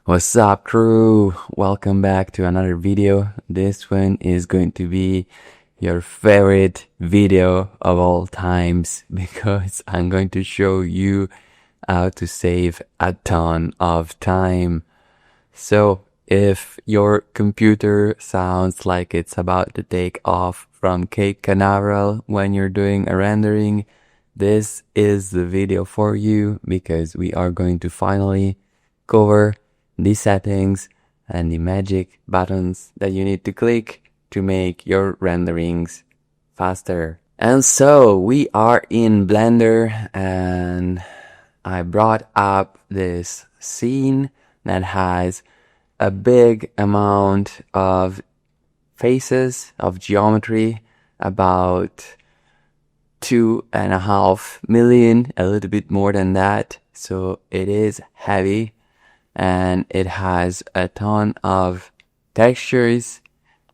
What's up, crew? Welcome back to another video. This one is going to be your favorite video of all times because I'm going to show you how to save a ton of time. So if your computer sounds like it's about to take off from Cape Canaveral when you're doing a rendering, this is the video for you because we are going to finally cover the settings and the magic buttons that you need to click to make your renderings faster. And so we are in Blender and I brought up this scene that has a big amount of faces of geometry, about 2.5 million, a little bit more than that. So it is heavy and it has a ton of textures,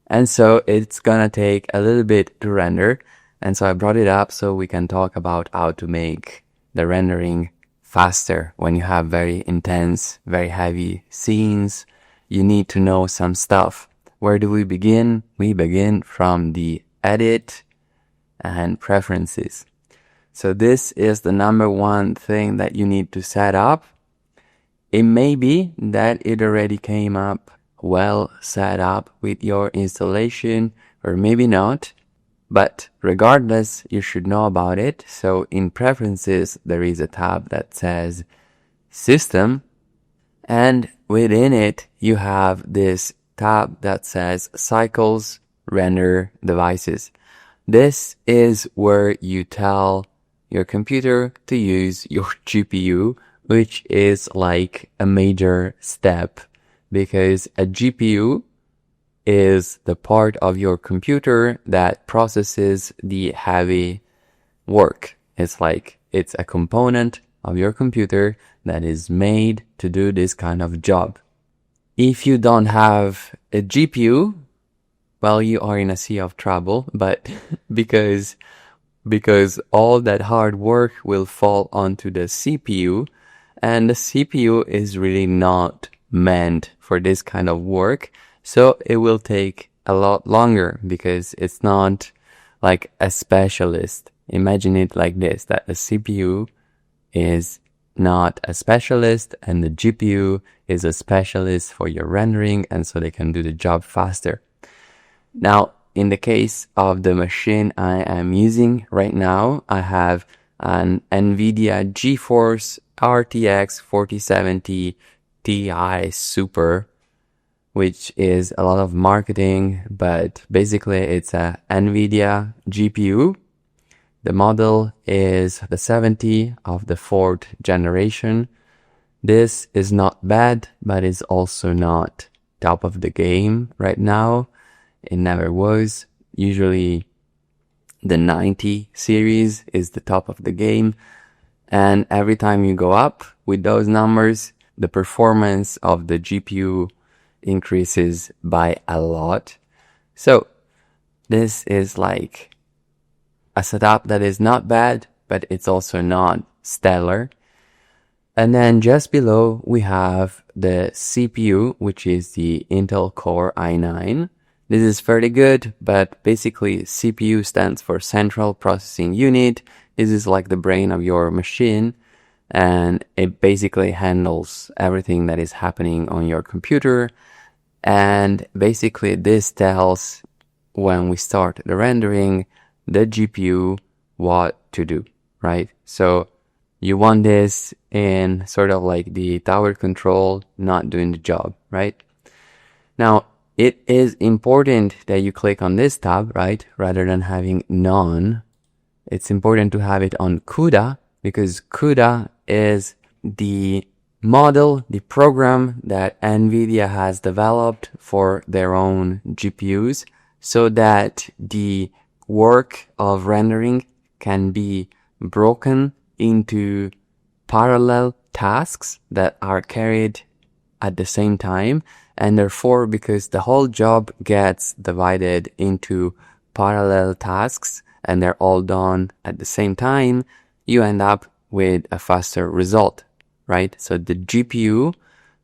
and so it's gonna take a little bit to render. And so I brought it up so we can talk about how to make the rendering faster. When you have very intense, very heavy scenes, you need to know some stuff. Where do we begin? We begin from the edit and preferences. So this is the number one thing that you need to set up. It may be that it already came up well set up with your installation, or maybe not, but regardless, you should know about it. So in preferences, there is a tab that says system, and within it, you have this tab that says cycles render devices. This is where you tell your computer to use your GPU, which is like a major step because a GPU is the part of your computer that processes the heavy work. It's a component of your computer that is made to do this kind of job. If you don't have a GPU, well, you are in a sea of trouble, but because all that hard work will fall onto the CPU, and the CPU is really not meant for this kind of work, so it will take a lot longer because it's not like a specialist. Imagine it like this, that the CPU is not a specialist and the GPU is a specialist for your rendering, and so they can do the job faster. Now, in the case of the machine I am using right now, I have an NVIDIA GeForce RTX 4070 Ti Super, which is a lot of marketing, but basically it's a NVIDIA GPU. The model is the 70 of the 4th generation. This is not bad, but it's also not top of the game right now. It never was. Usually the 90 series is the top of the game. And every time you go up with those numbers, the performance of the GPU increases by a lot. So this is like a setup that is not bad, but it's also not stellar. And then just below we have the CPU, which is the Intel Core i9. This is fairly good, but basically CPU stands for Central Processing Unit. This is like the brain of your machine, and it basically handles everything that is happening on your computer. And basically this tells, when we start the rendering, the GPU what to do, right? So you want this in sort of like the tower control, not doing the job, right? Now, it is important that you click on this tab, right? Rather than having none. It's important to have it on CUDA because CUDA is the model, the program that NVIDIA has developed for their own GPUs so that the work of rendering can be broken into parallel tasks that are carried at the same time. And therefore, because the whole job gets divided into parallel tasks and they're all done at the same time, you end up with a faster result, right? So the GPU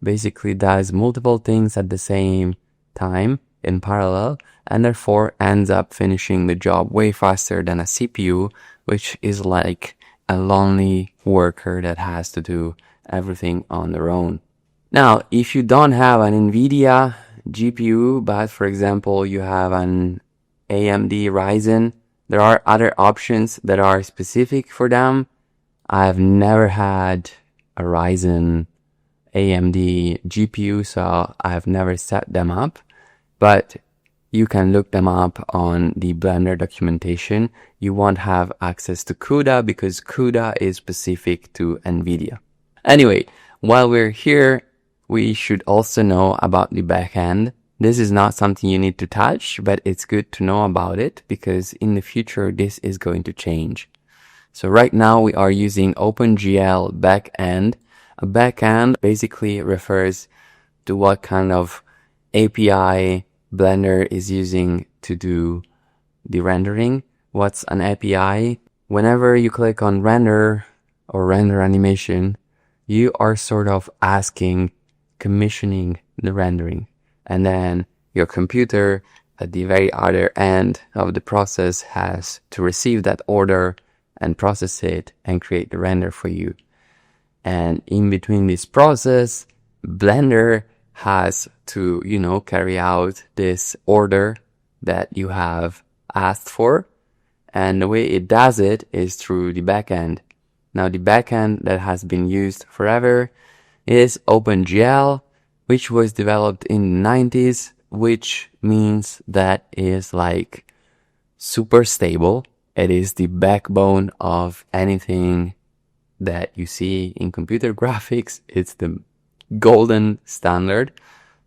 basically does multiple things at the same time in parallel, and therefore ends up finishing the job way faster than a CPU, which is like a lonely worker that has to do everything on their own. Now, if you don't have an NVIDIA GPU, but for example, you have an AMD Ryzen, there are other options that are specific for them. I've never had a Ryzen AMD GPU, so I've never set them up, but you can look them up on the Blender documentation. You won't have access to CUDA because CUDA is specific to NVIDIA. Anyway, while we're here, we should also know about the backend. This is not something you need to touch, but it's good to know about it because in the future, this is going to change. So right now we are using OpenGL backend. A backend basically refers to what kind of API Blender is using to do the rendering. What's an API? Whenever you click on render or render animation, you are sort of commissioning the rendering. And then your computer at the very other end of the process has to receive that order and process it and create the render for you. And in between this process, Blender has to, carry out this order that you have asked for. And the way it does it is through the backend. Now, the backend that has been used forever is OpenGL, which was developed in the 90s, which means that is like super stable. It is the backbone of anything that you see in computer graphics. It's the golden standard,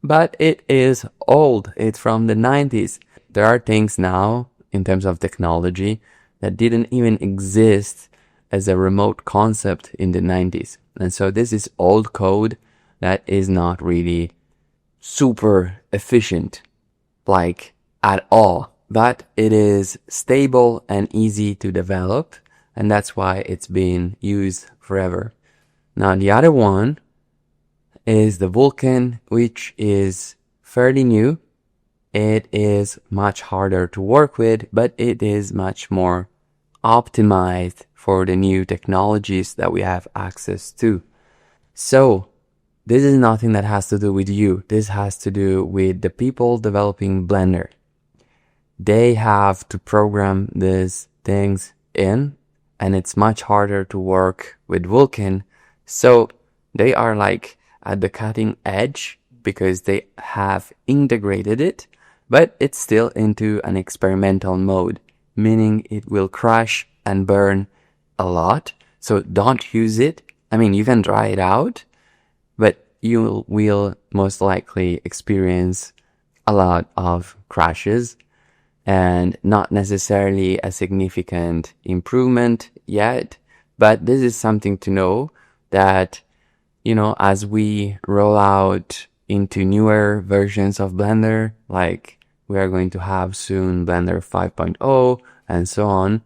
but it is old. It's from the 90s. There are things now in terms of technology that didn't even exist as a remote concept in the 90s. And so this is old code that is not really super efficient, like at all, but it is stable and easy to develop. And that's why it's been used forever. Now, the other one is the Vulkan, which is fairly new. It is much harder to work with, but it is much more optimized for the new technologies that we have access to. So, this is nothing that has to do with you. This has to do with the people developing Blender. They have to program these things in, and it's much harder to work with Vulkan. So they are like at the cutting edge because they have integrated it, but it's still into an experimental mode, meaning it will crash and burn a lot. So don't use it. I mean, you can try it out, but you will most likely experience a lot of crashes and not necessarily a significant improvement yet. But this is something to know that, as we roll out into newer versions of Blender, like we are going to have soon Blender 5.0 and so on,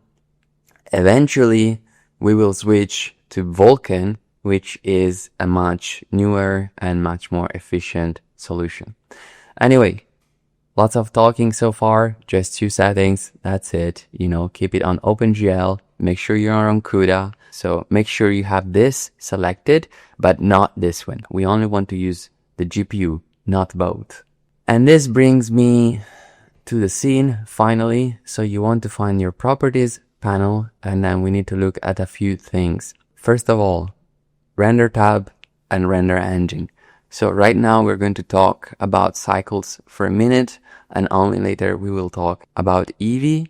eventually we will switch to Vulkan, which is a much newer and much more efficient solution. Anyway, lots of talking so far, just 2 settings. That's it. Keep it on OpenGL. Make sure you're on CUDA. So make sure you have this selected, but not this one. We only want to use the GPU, not both. And this brings me to the scene finally. So you want to find your properties panel, and then we need to look at a few things. First of all, render tab and render engine. So right now we're going to talk about cycles for a minute, and only later we will talk about Eevee,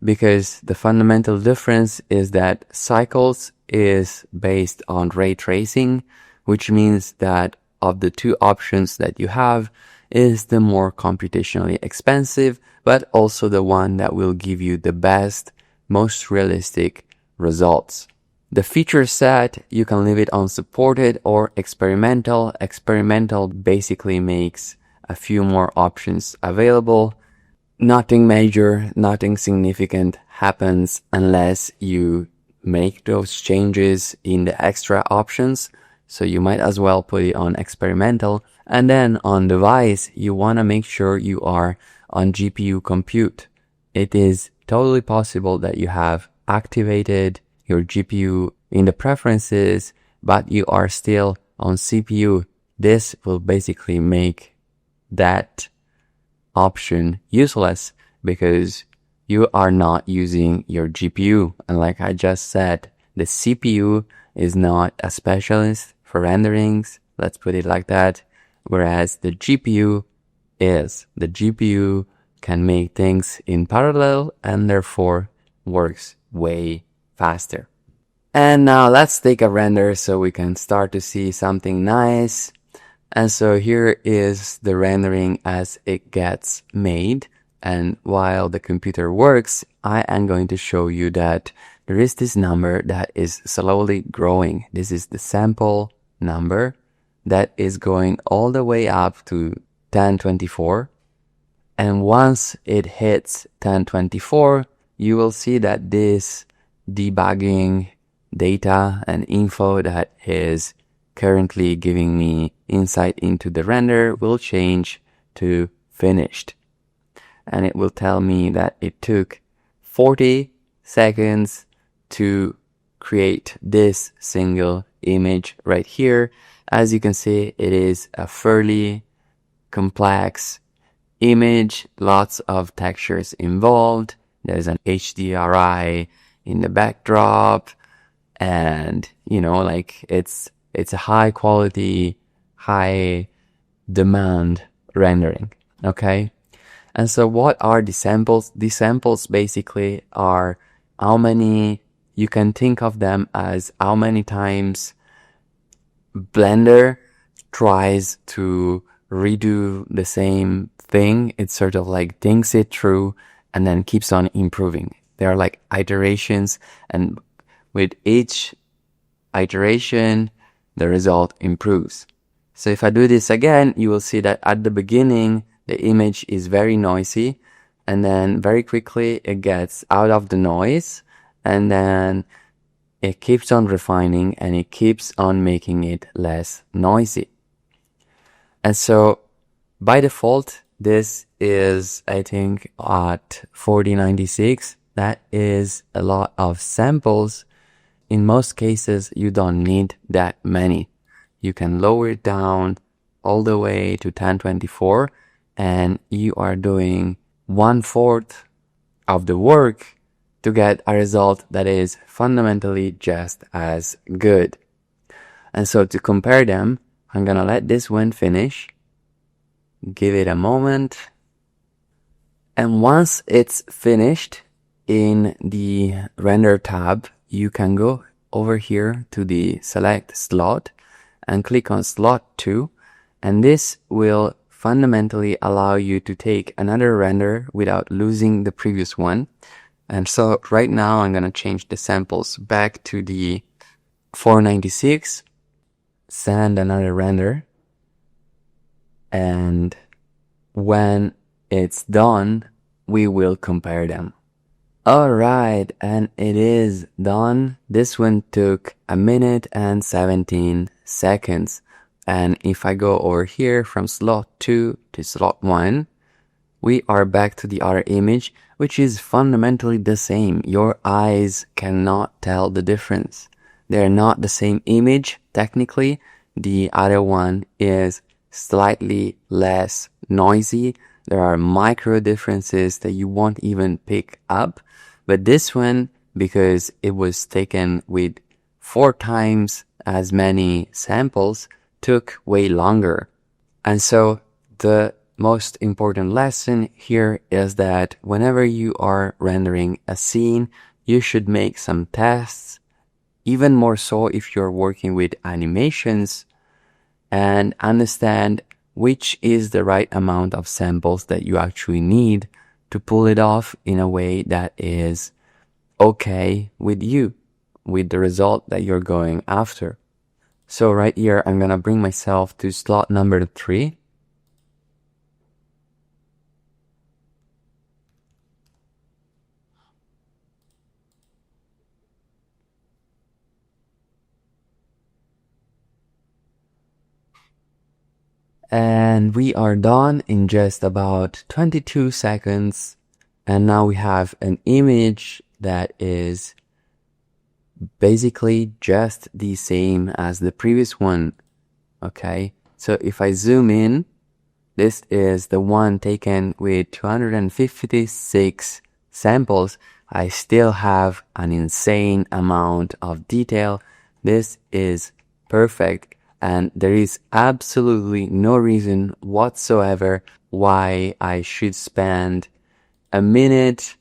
because the fundamental difference is that cycles is based on ray tracing, which means that of the 2 options that you have is the more computationally expensive, but also the one that will give you the best, most realistic results. The feature set, you can leave it on supported or experimental. Experimental basically makes a few more options available. Nothing major, nothing significant happens unless you make those changes in the extra options. So you might as well put it on experimental. And then on device, you want to make sure you are on GPU compute. It is totally possible that you have activated your GPU in the preferences, but you are still on CPU. This will basically make that option useless because you are not using your GPU. And like I just said, the CPU is not a specialist for renderings. Let's put it like that. Whereas the GPU is. The GPU can make things in parallel and therefore works way faster. And now let's take a render so we can start to see something nice. And so here is the rendering as it gets made. And while the computer works, I am going to show you that there is this number that is slowly growing. This is the sample number that is going all the way up to 1024. And once it hits 1024, you will see that this debugging data and info that is currently giving me insight into the render will change to finished. And it will tell me that it took 40 seconds to create this single image right here. As you can see, it is a fairly complex image, lots of textures involved. There's an HDRI in the backdrop, and like it's a high quality, high demand rendering. Okay. And so what are the samples? The samples basically are you can think of them as how many times Blender tries to redo the same thing. It sort of like thinks it through and then keeps on improving. They are like iterations, and with each iteration, the result improves. So if I do this again, you will see that at the beginning, the image is very noisy, and then very quickly it gets out of the noise, and then it keeps on refining and it keeps on making it less noisy. And so by default, this is, I think, at 4096. That is a lot of samples. In most cases, you don't need that many. You can lower it down all the way to 1024, and you are doing 1/4 of the work to get a result that is fundamentally just as good. And so to compare them, I'm gonna let this one finish. Give it a moment. And once it's finished, in the render tab, you can go over here to the select slot and click on slot 2. And this will fundamentally allow you to take another render without losing the previous one. And so right now I'm going to change the samples back to the 496, send another render, and when it's done, we will compare them. Alright, and it is done. This one took 1 minute and 17 seconds. And if I go over here from slot 2 to slot 1, we are back to the other image, which is fundamentally the same. Your eyes cannot tell the difference. They're not the same image, technically. The other one is slightly less noisy. There are micro differences that you won't even pick up. But this one, because it was taken with 4 times as many samples, took way longer. And so the most important lesson here is that whenever you are rendering a scene, you should make some tests, even more so if you're working with animations, and understand which is the right amount of samples that you actually need to pull it off in a way that is okay with you, with the result that you're going after. So right here, I'm gonna bring myself to slot number 3. And we are done in just about 22 seconds. And now we have an image that is basically just the same as the previous one. Okay, so if I zoom in, this is the one taken with 256 samples. I still have an insane amount of detail. This is perfect, and there is absolutely no reason whatsoever why I should spend a minute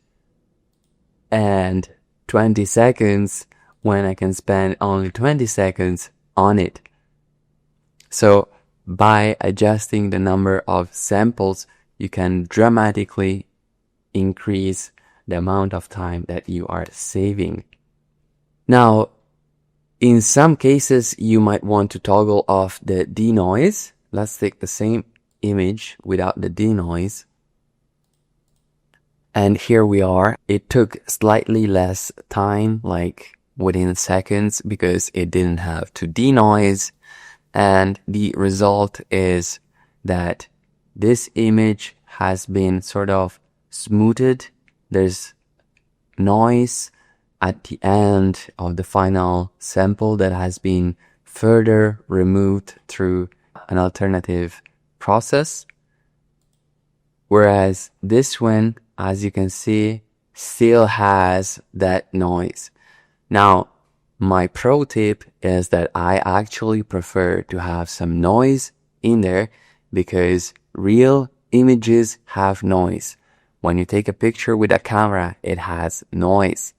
and 20 seconds when I can spend only 20 seconds on it. So by adjusting the number of samples, you can dramatically increase the amount of time that you are saving. Now, in some cases, you might want to toggle off the denoise. Let's take the same image without the denoise. And here we are. It took slightly less time, like within seconds, because it didn't have to denoise. And the result is that this image has been sort of smoothed. There's noise at the end of the final sample that has been further removed through an alternative process. Whereas this one, as you can see, still has that noise. Now, my pro tip is that I actually prefer to have some noise in there because real images have noise. When you take a picture with a camera, it has noise.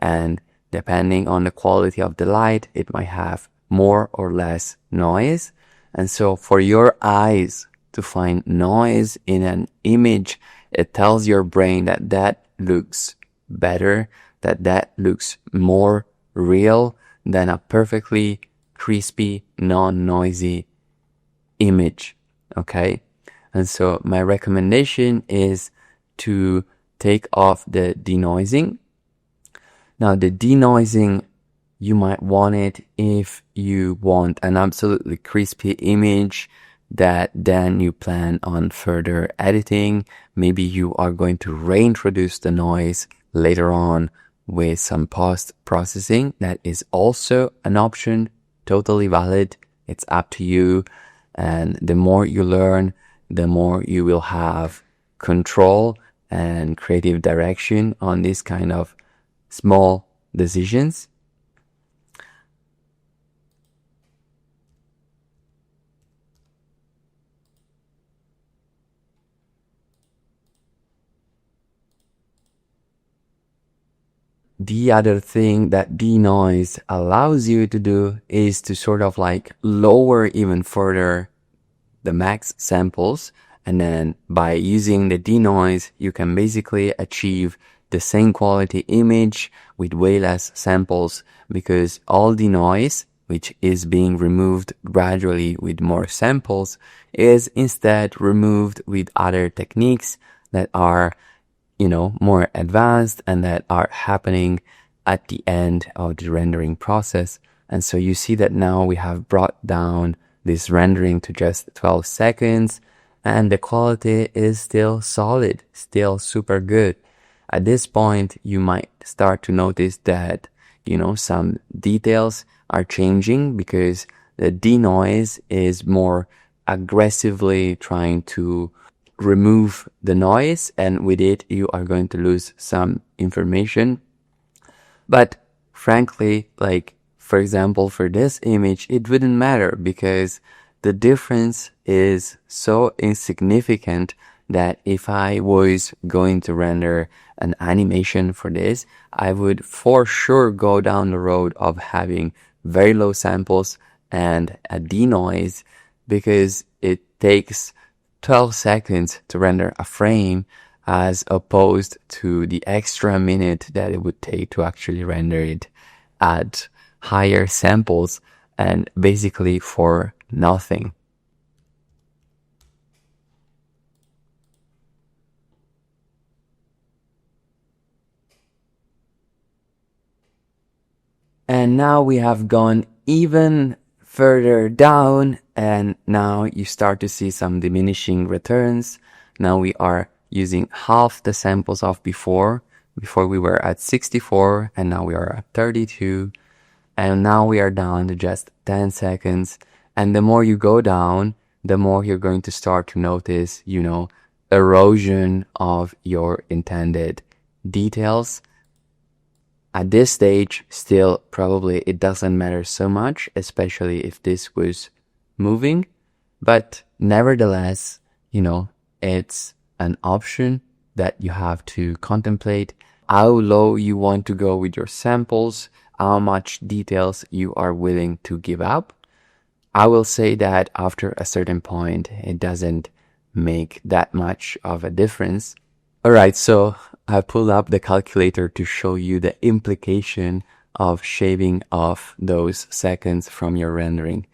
And depending on the quality of the light, it might have more or less noise. And so for your eyes to find noise in an image, it tells your brain that that looks better, that looks more real than a perfectly crispy, non-noisy image. Okay? And so my recommendation is to take off the denoising. Now the denoising, you might want it if you want an absolutely crispy image that then you plan on further editing. Maybe you are going to reintroduce the noise later on with some post-processing. That is also an option, totally valid. It's up to you. And the more you learn, the more you will have control and creative direction on these kind of small decisions. The other thing that denoise allows you to do is to sort of like lower even further the max samples. And then by using the denoise, you can basically achieve the same quality image with way less samples, because all the noise, which is being removed gradually with more samples, is instead removed with other techniques that are, more advanced and that are happening at the end of the rendering process. And so you see that now we have brought down this rendering to just 12 seconds and the quality is still solid, still super good. At this point, you might start to notice that, some details are changing because the denoise is more aggressively trying to remove the noise, and with it you are going to lose some information. But frankly, for example, for this image, it wouldn't matter because the difference is so insignificant that if I was going to render an animation for this, I would for sure go down the road of having very low samples and a denoise, because it takes 12 seconds to render a frame as opposed to the extra minute that it would take to actually render it at higher samples and basically for nothing. And now we have gone even further down, and now you start to see some diminishing returns. Now we are using half the samples of before. Before we were at 64 and now we are at 32. And now we are down to just 10 seconds. And the more you go down, the more you're going to start to notice, erosion of your intended details. At this stage, still, probably it doesn't matter so much, especially if this was moving. But nevertheless, it's an option that you have to contemplate how low you want to go with your samples, how much details you are willing to give up. I will say that after a certain point, it doesn't make that much of a difference. Alright, so I pulled up the calculator to show you the implication of shaving off those seconds from your rendering.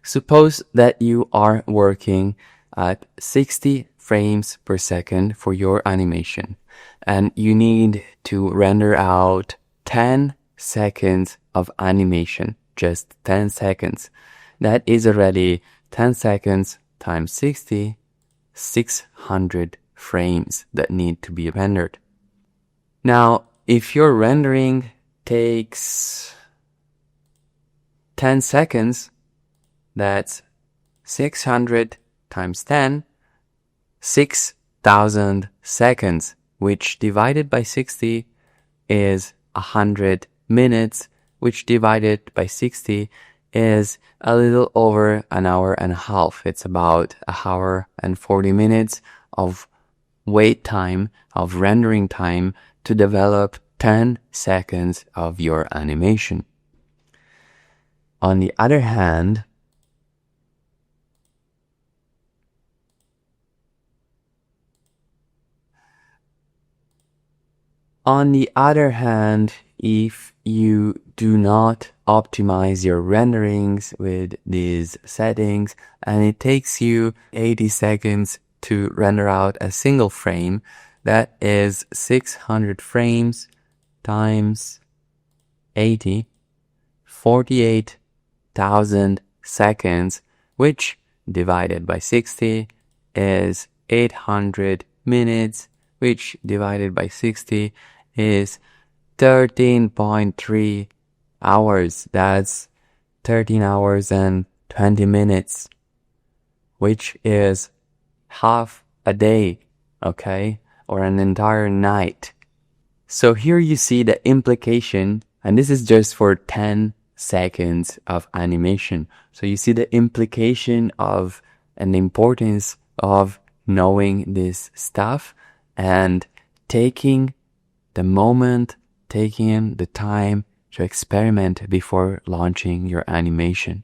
Suppose that you are working at 60 frames per second for your animation, and you need to render out 10 seconds of animation, just 10 seconds. That is already 10 seconds times 60, 600 frames that need to be rendered. Now, if your rendering takes 10 seconds, that's 600 times 10, 6,000 seconds, which divided by 60 is 100 minutes, which divided by 60 is a little over an hour and a half. It's about an hour and 40 minutes of wait time, of rendering time to develop 10 seconds of your animation. On the other hand, if you do not optimize your renderings with these settings and it takes you 80 seconds to render out a single frame, that is 600 frames times 80, 48,000 seconds, which divided by 60 is 800 minutes, which divided by 60 is 13.3 hours. That's 13 hours and 20 minutes, which is half a day, okay? Or an entire night. So here you see the implication, and this is just for 10 seconds of animation. So you see the implication of and the importance of knowing this stuff and taking the moment, taking the time to experiment before launching your animation.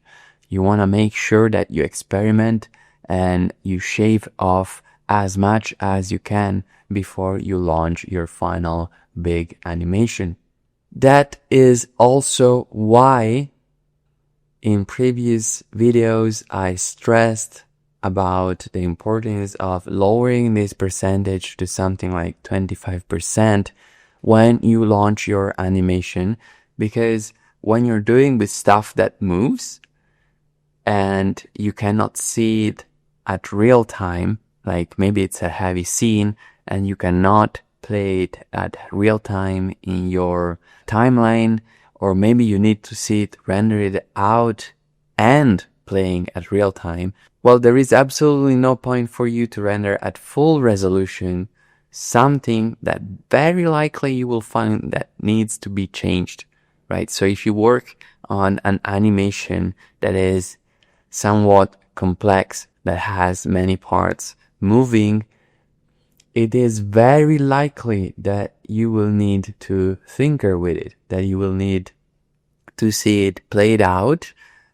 You want to make sure that you experiment and you shave off as much as you can before you launch your final big animation. That is also why in previous videos I stressed about the importance of lowering this percentage to something like 25% when you launch your animation, because when you're doing with stuff that moves and you cannot see it at real time, like maybe it's a heavy scene and you cannot play it at real time in your timeline, or maybe you need to see it rendered out and playing at real time, well, there is absolutely no point for you to render at full resolution something that very likely you will find that needs to be changed, right? So if you work on an animation that is somewhat complex, that has many parts moving, it is very likely that you will need to tinker with it, that you will need to see it played out,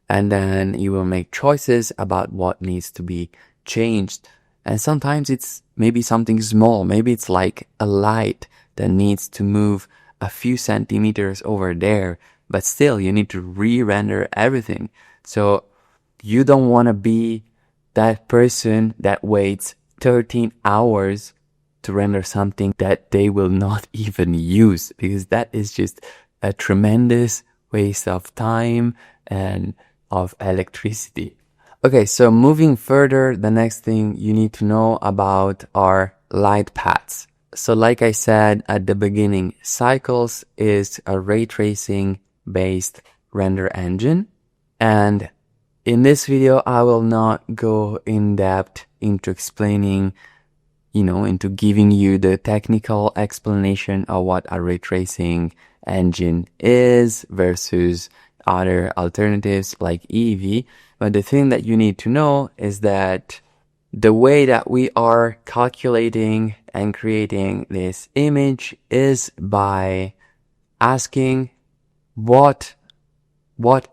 and then you will make choices about what needs to be changed. And sometimes it's maybe something small, maybe it's like a light that needs to move a few centimeters over there, but still you need to re-render everything. So you don't want to be that person that waits 13 hours to render something that they will not even use, because that is just a tremendous waste of time and of electricity. Okay, so moving further, the next thing you need to know about are light paths. So like I said at the beginning, Cycles is a ray tracing based render engine. And in this video, I will not go in depth into explaining, into giving you the technical explanation of what a ray tracing engine is versus other alternatives like Eevee. But the thing that you need to know is that the way that we are calculating and creating this image is by asking what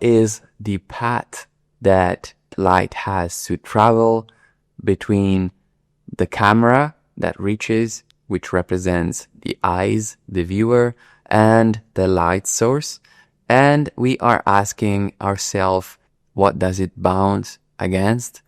is the path that light has to travel between the camera that reaches, which represents the eyes, the viewer, and the light source. And we are asking ourselves, what does it bounce against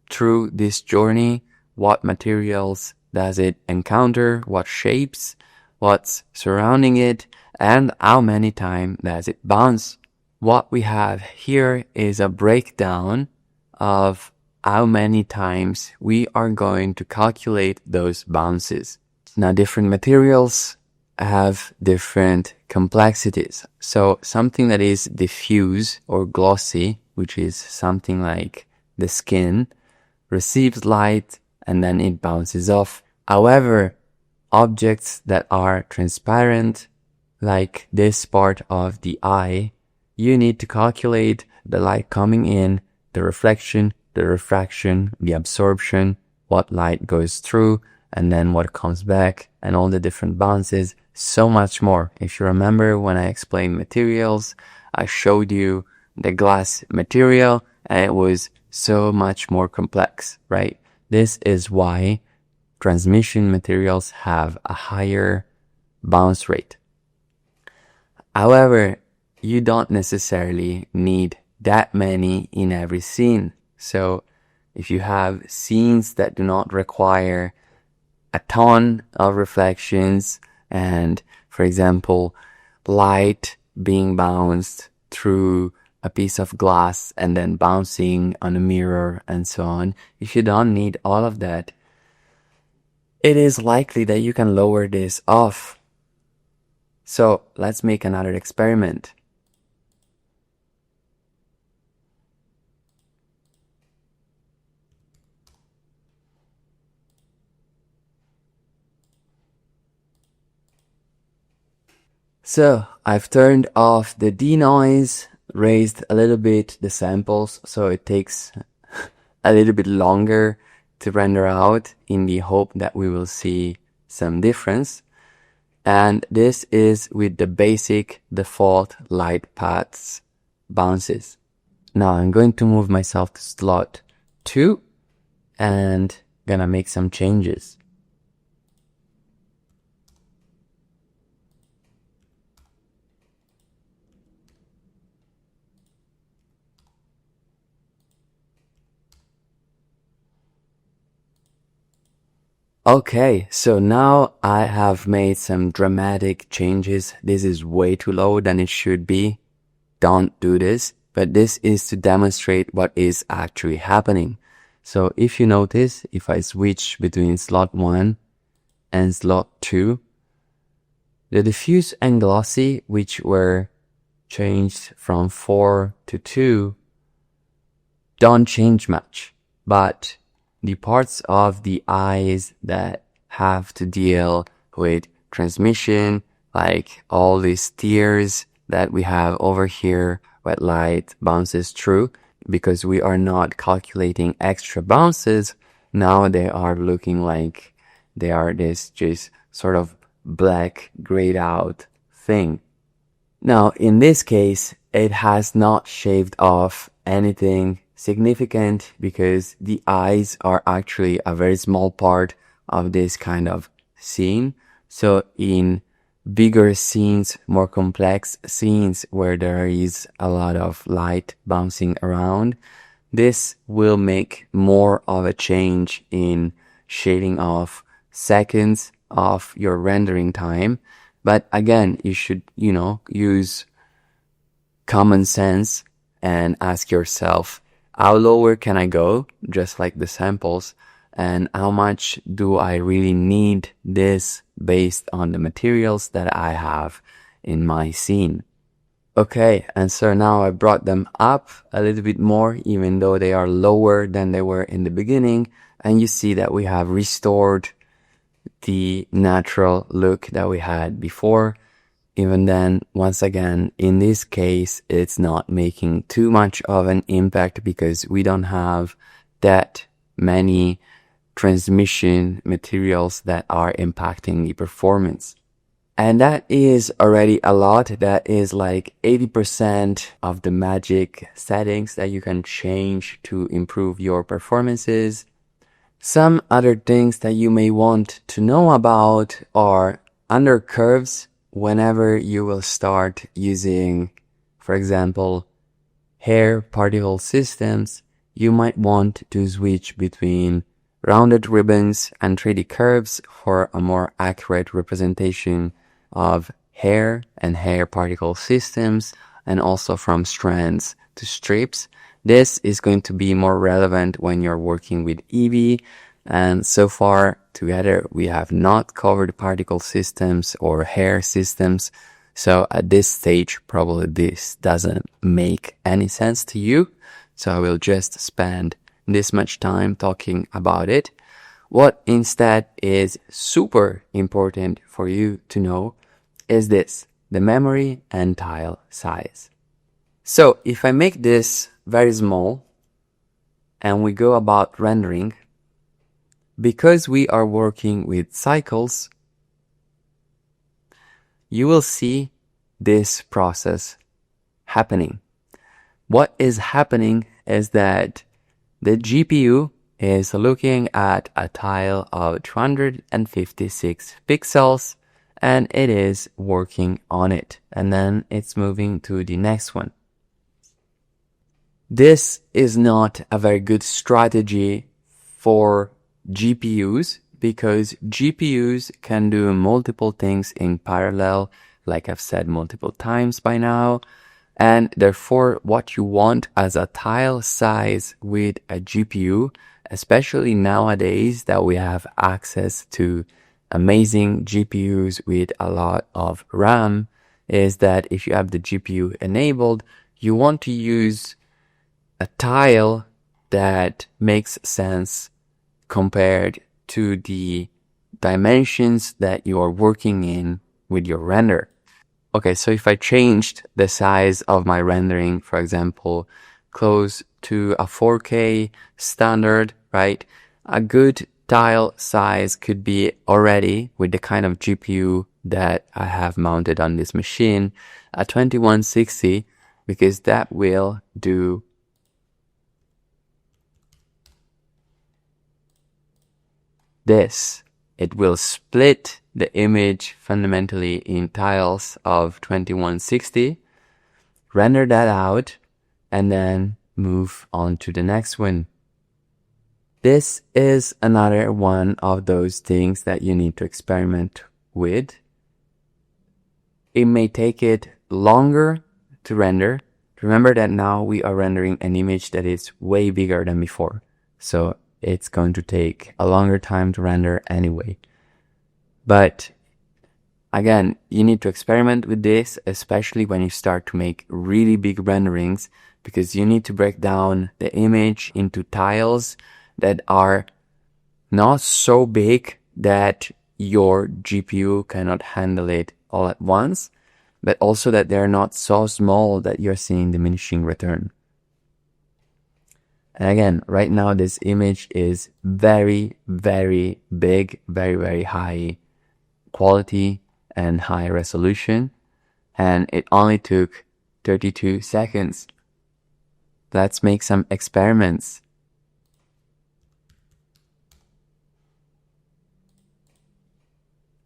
through this journey? What materials does it encounter? What shapes? What's surrounding it? And how many times does it bounce? What we have here is a breakdown of how many times we are going to calculate those bounces. Now, different materials have different complexities. So something that is diffuse or glossy, which is something like the skin, receives light and then it bounces off. However, objects that are transparent, like this part of the eye, you need to calculate the light coming in, the reflection, the refraction, the absorption, what light goes through, and then what comes back, and all the different bounces, so much more. If you remember when I explained materials, I showed you the glass material, and it was so much more complex, right? This is why transmission materials have a higher bounce rate. However, you don't necessarily need that many in every scene. So if you have scenes that do not require a ton of reflections and, for example, light being bounced through a piece of glass and then bouncing on a mirror and so on, if you don't need all of that, it is likely that you can lower this off. So let's make another experiment. So I've turned off the denoise, raised a little bit the samples so it takes a little bit longer to render out in the hope that we will see some difference. And this is with the basic default light paths bounces. Now I'm going to move myself to slot 2 and gonna make some changes. Okay, so now I have made some dramatic changes. This is way too low than it should be. Don't do this, but this is to demonstrate what is actually happening. So if you notice, if I switch between slot 1 and slot 2, the diffuse and glossy, which were changed from 4 to 2, don't change much, but the parts of the eyes that have to deal with transmission, like all these tears that we have over here, where light bounces through, because we are not calculating extra bounces, now they are looking like they are this just sort of black grayed out thing. Now, in this case, it has not shaved off anything significant because the eyes are actually a very small part of this kind of scene. So in bigger scenes, more complex scenes where there is a lot of light bouncing around, this will make more of a change in shaving off seconds of your rendering time. But again, you should, use common sense and ask yourself, how lower can I go, just like the samples, and how much do I really need this based on the materials that I have in my scene. Okay, and so now I brought them up a little bit more, even though they are lower than they were in the beginning, and you see that we have restored the natural look that we had before. Even then, once again, in this case, it's not making too much of an impact because we don't have that many transmission materials that are impacting the performance. And that is already a lot. That is like 80% of the magic settings that you can change to improve your performances. Some other things that you may want to know about are under curves. Whenever you will start using, for example, hair particle systems, you might want to switch between rounded ribbons and 3D curves for a more accurate representation of hair and hair particle systems, and also from strands to strips. This is going to be more relevant when you're working with Eevee. And so far together, we have not covered particle systems or hair systems. So at this stage, probably this doesn't make any sense to you. So I will just spend this much time talking about it. What instead is super important for you to know is this, the memory and tile size. So if I make this very small and we go about rendering, because we are working with cycles, you will see this process happening. What is happening is that the GPU is looking at a tile of 256 pixels and it is working on it. And then it's moving to the next one. This is not a very good strategy for GPUs because GPUs can do multiple things in parallel, like I've said multiple times by now. And therefore, what you want as a tile size with a GPU, especially nowadays that we have access to amazing GPUs with a lot of RAM, is that if you have the GPU enabled, you want to use a tile that makes sense compared to the dimensions that you are working in with your render. Okay, so if I changed the size of my rendering, for example, close to a 4K standard, right? A good tile size could be already, with the kind of GPU that I have mounted on this machine, a 2160, because that will do this. It will split the image fundamentally in tiles of 2160, render that out, and then move on to the next one. This is another one of those things that you need to experiment with. It may take it longer to render. Remember that now we are rendering an image that is way bigger than before. So it's going to take a longer time to render anyway. But again, you need to experiment with this, especially when you start to make really big renderings, because you need to break down the image into tiles that are not so big that your GPU cannot handle it all at once, but also that they're not so small that you're seeing diminishing return. And again, right now this image is very, very big, very, very high quality and high resolution, and it only took 32 seconds. Let's make some experiments.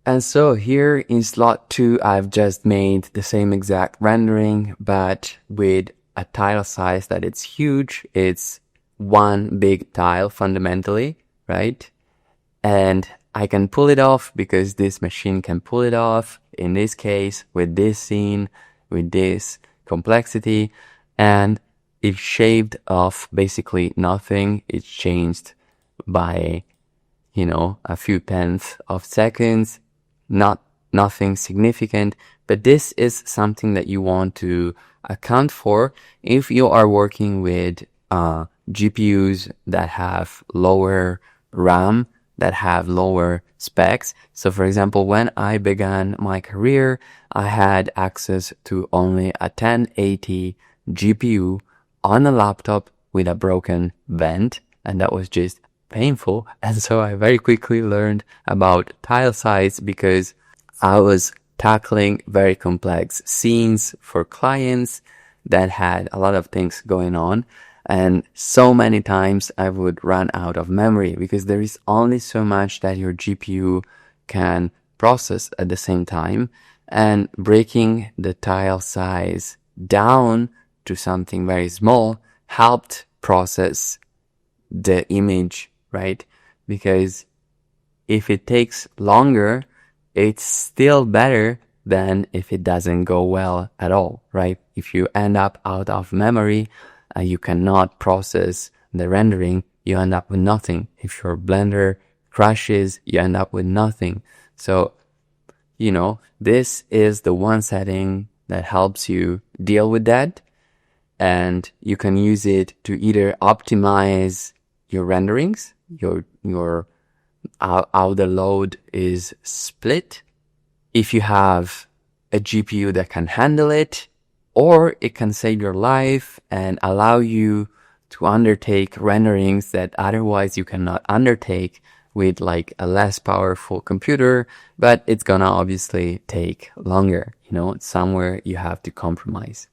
And so here in slot 2, I've just made the same exact rendering, but with a tile size that it's huge. It's one big tile fundamentally, right? And I can pull it off because this machine can pull it off, in this case, with this scene, with this complexity. And it shaved off basically nothing. It changed by, a few tenths of seconds, nothing significant, but this is something that you want to account for if you are working with GPUs that have lower RAM, that have lower specs. So for example, when I began my career, I had access to only a 1080 GPU on a laptop with a broken vent, and that was just painful. And so I very quickly learned about tile size because I was tackling very complex scenes for clients that had a lot of things going on. And so many times I would run out of memory because there is only so much that your GPU can process at the same time. And breaking the tile size down to something very small helped process the image, right? Because if it takes longer, it's still better than if it doesn't go well at all, right? If you end up out of memory, you cannot process the rendering, you end up with nothing. If your Blender crashes, you end up with nothing. So, this is the one setting that helps you deal with that. And you can use it to either optimize your renderings, how the load is split, if you have a GPU that can handle it, or it can save your life and allow you to undertake renderings that otherwise you cannot undertake with like a less powerful computer, but it's gonna obviously take longer. Somewhere you have to compromise.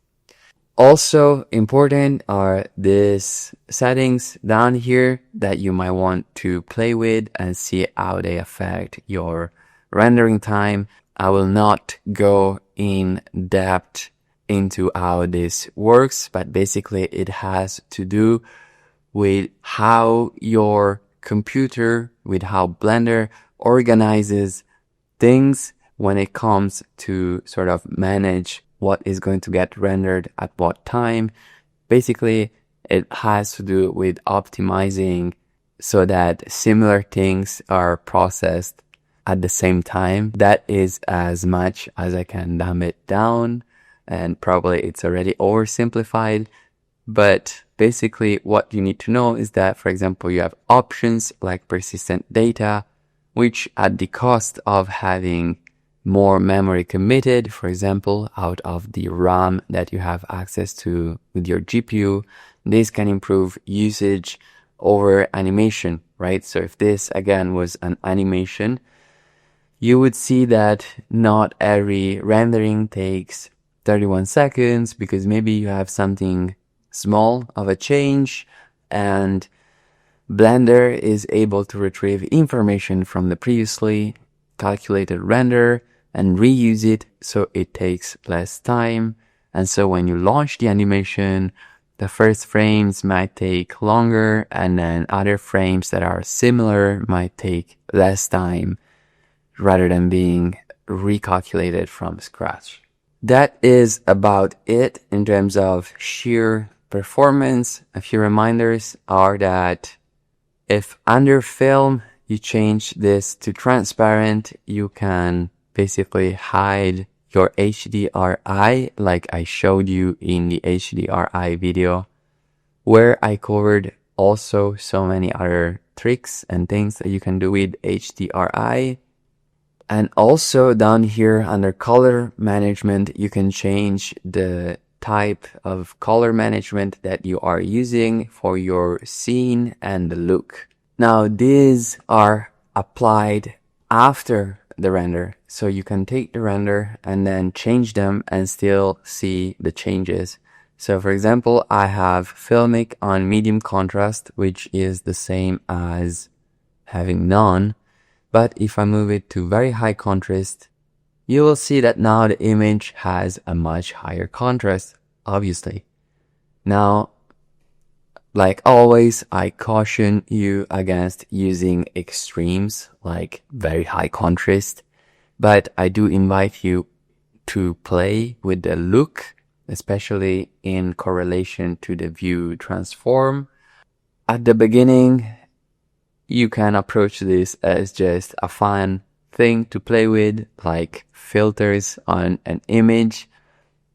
Also important are these settings down here that you might want to play with and see how they affect your rendering time. I will not go in depth into how this works, but basically it has to do with how your computer, with how Blender organizes things when it comes to sort of manage what is going to get rendered at what time. Basically, it has to do with optimizing so that similar things are processed at the same time. That is as much as I can dumb it down, and probably it's already oversimplified. But basically what you need to know is that, for example, you have options like persistent data, which at the cost of having more memory committed, for example, out of the RAM that you have access to with your GPU, this can improve usage over animation, right? So if this again was an animation, you would see that not every rendering takes 31 seconds because maybe you have something small of a change and Blender is able to retrieve information from the previously calculated render and reuse it so it takes less time. And so when you launch the animation, the first frames might take longer and then other frames that are similar might take less time rather than being recalculated from scratch. That is about it in terms of sheer performance. A few reminders are that if under film you change this to transparent, you can basically hide your HDRI like I showed you in the HDRI video, where I covered also so many other tricks and things that you can do with HDRI. And also down here under color management, you can change the type of color management that you are using for your scene and the look. Now these are applied after the render, so you can take the render and then change them and still see the changes. So for example, I have filmic on medium contrast, which is the same as having none. But if I move it to very high contrast, you will see that now the image has a much higher contrast, obviously. Now, like always, I caution you against using extremes like very high contrast, but I do invite you to play with the look especially in correlation to the view transform. At the beginning, you can approach this as just a fun thing to play with, like filters on an image.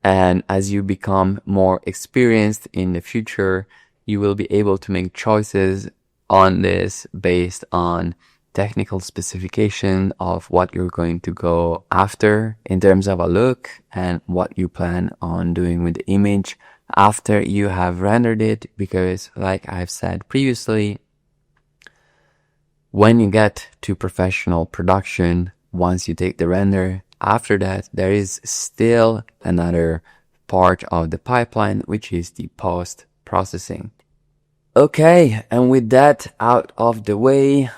And as you become more experienced in the future, you will be able to make choices on this based on technical specification of what you're going to go after in terms of a look and what you plan on doing with the image after you have rendered it. Because like I've said previously, when you get to professional production, once you take the render, after that, there is still another part of the pipeline, which is the post-processing. Okay, and with that out of the way,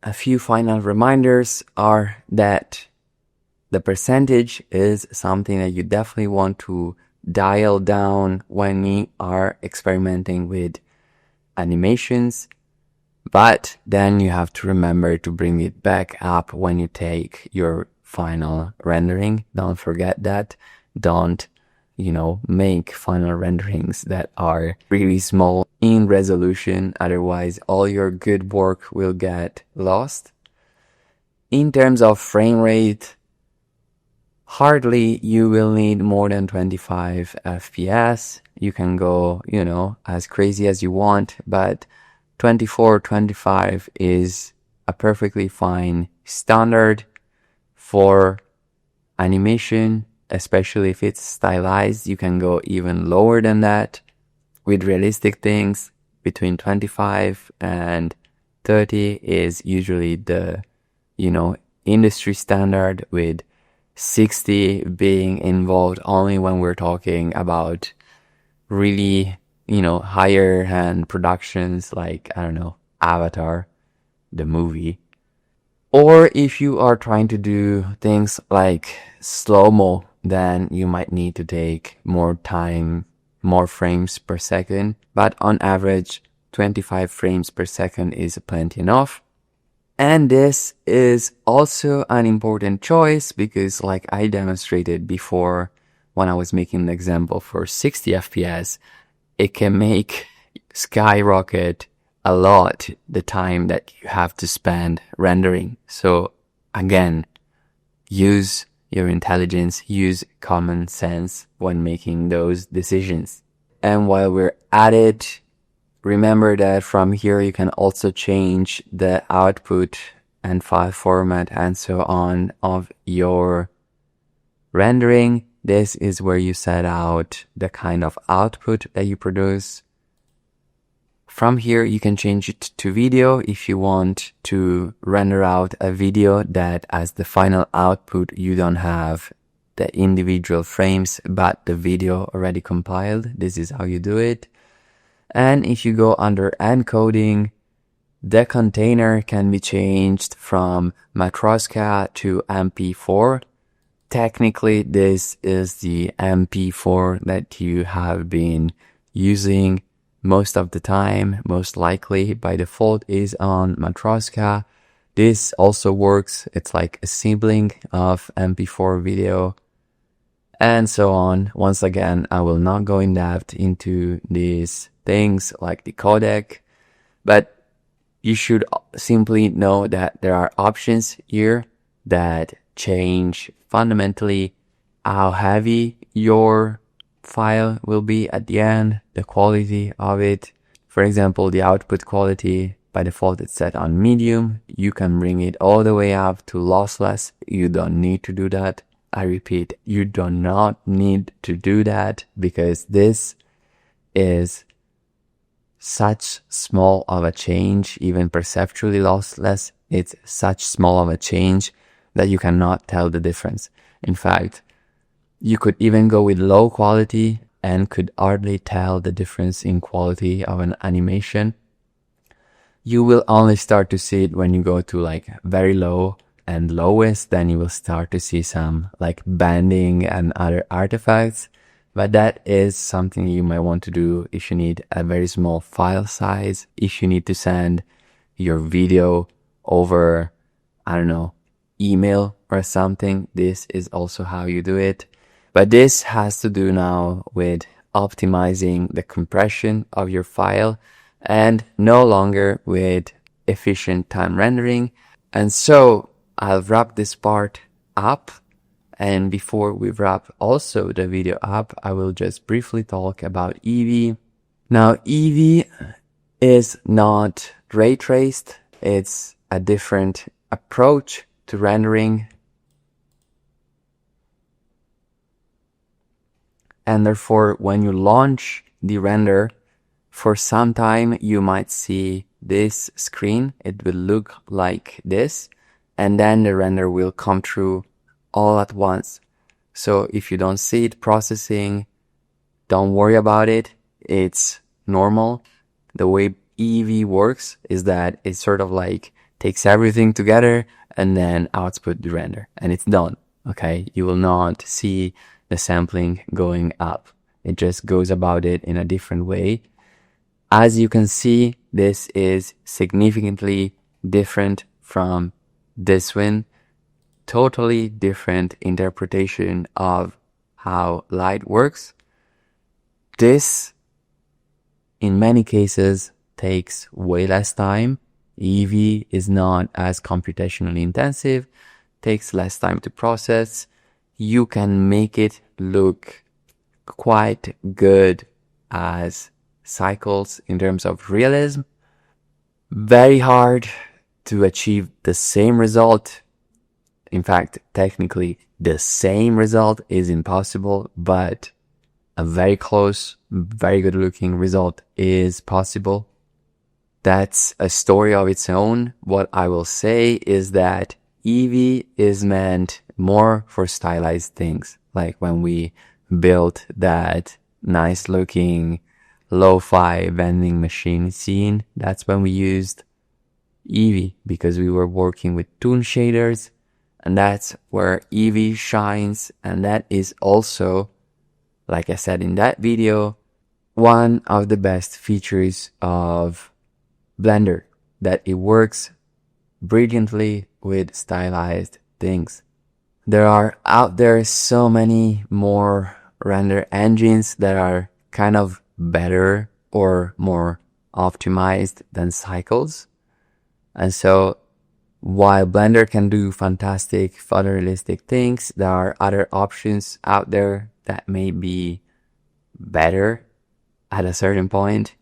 a few final reminders are that the percentage is something that you definitely want to dial down when you are experimenting with animations. But then you have to remember to bring it back up when you take your final rendering. Don't forget that. Don't, make final renderings that are really small in resolution. Otherwise, all your good work will get lost. In terms of frame rate, hardly you will need more than 25 FPS. You can go, as crazy as you want, but 24, 25 is a perfectly fine standard for animation, especially if it's stylized. You can go even lower than that. With realistic things, between 25 and 30 is usually the, industry standard, with 60 being involved only when we're talking about really higher end productions like, Avatar, the movie. Or if you are trying to do things like slow-mo, then you might need to take more time, more frames per second. But on average, 25 frames per second is plenty enough. And this is also an important choice because, like I demonstrated before when I was making an example for 60 FPS, it can make skyrocket a lot the time that you have to spend rendering. So again, use your intelligence, use common sense when making those decisions. And while we're at it, remember that from here you can also change the output and file format and so on of your rendering. This is where you set out the kind of output that you produce. From here, you can change it to video if you want to render out a video that as the final output, you don't have the individual frames, but the video already compiled. This is how you do it. And if you go under encoding, the container can be changed from Matroska to MP4. Technically, this is the MP4 that you have been using most of the time. Most likely by default is on Matroska. This also works. It's like a sibling of MP4 video and so on. Once again, I will not go in depth into these things like the codec, but you should simply know that there are options here that change fundamentally how heavy your file will be at the end, the quality of it. For example, the output quality, by default it's set on medium. You can bring it all the way up to lossless. You don't need to do that. I repeat, you do not need to do that because this is such small of a change, even perceptually lossless. It's such small of a change that you cannot tell the difference. In fact, you could even go with low quality and could hardly tell the difference in quality of an animation. You will only start to see it when you go to like very low and lowest, then you will start to see some like banding and other artifacts. But that is something you might want to do if you need a very small file size, if you need to send your video over, email or something. This is also how you do it. But this has to do now with optimizing the compression of your file and no longer with efficient time rendering. And so I'll wrap this part up. And before we wrap also the video up, I will just briefly talk about Eevee. Now, Eevee is not ray traced. It's a different approach to rendering. And therefore, when you launch the render, for some time you might see this screen. It will look like this, and then the render will come through all at once. So if you don't see it processing, don't worry about it. It's normal. The way Eevee works is that it sort of like takes everything together and then output the render, and it's done. Okay, you will not see the sampling going up. It just goes about it in a different way. As you can see, this is significantly different from this one. Totally different interpretation of how light works. This, in many cases, takes way less time. Eevee is not as computationally intensive, takes less time to process. You can make it look quite good as cycles in terms of realism. Very hard to achieve the same result. In fact, technically, the same result is impossible, but a very close, very good looking result is possible. That's a story of its own. What I will say is that Eevee is meant more for stylized things. Like when we built that nice looking lo-fi vending machine scene, that's when we used Eevee, because we were working with toon shaders, and that's where Eevee shines. And that is also, like I said in that video, one of the best features of Blender, that it works brilliantly with stylized things. There are out there so many more render engines that are kind of better or more optimized than Cycles. And so while Blender can do fantastic photorealistic things, there are other options out there that may be better at a certain point.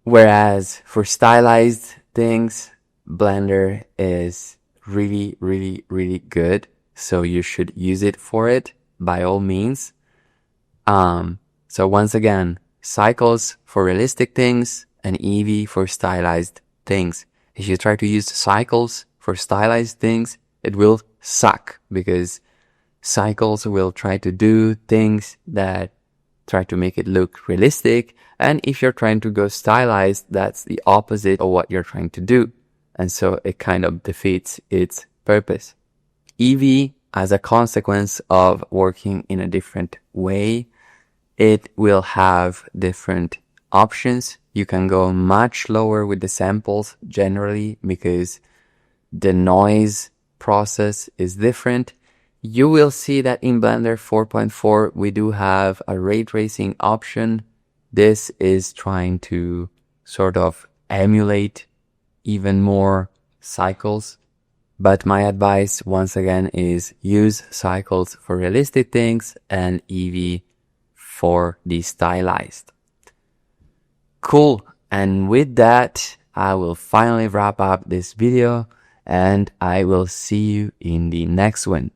Whereas for stylized things, Blender is really, really, really good. So you should use it for it by all means. So once again, Cycles for realistic things and Eevee for stylized things. If you try to use Cycles for stylized things, it will suck, because Cycles will try to do things that try to make it look realistic. And if you're trying to go stylized, that's the opposite of what you're trying to do. And so it kind of defeats its purpose. Eevee, as a consequence of working in a different way, it will have different options. You can go much lower with the samples generally, because the noise process is different. You will see that in Blender 4.4, we do have a ray tracing option. This is trying to sort of emulate even more Cycles. But my advice, once again, is use Cycles for realistic things and Eevee for the stylized. Cool. And with that, I will finally wrap up this video, and I will see you in the next one.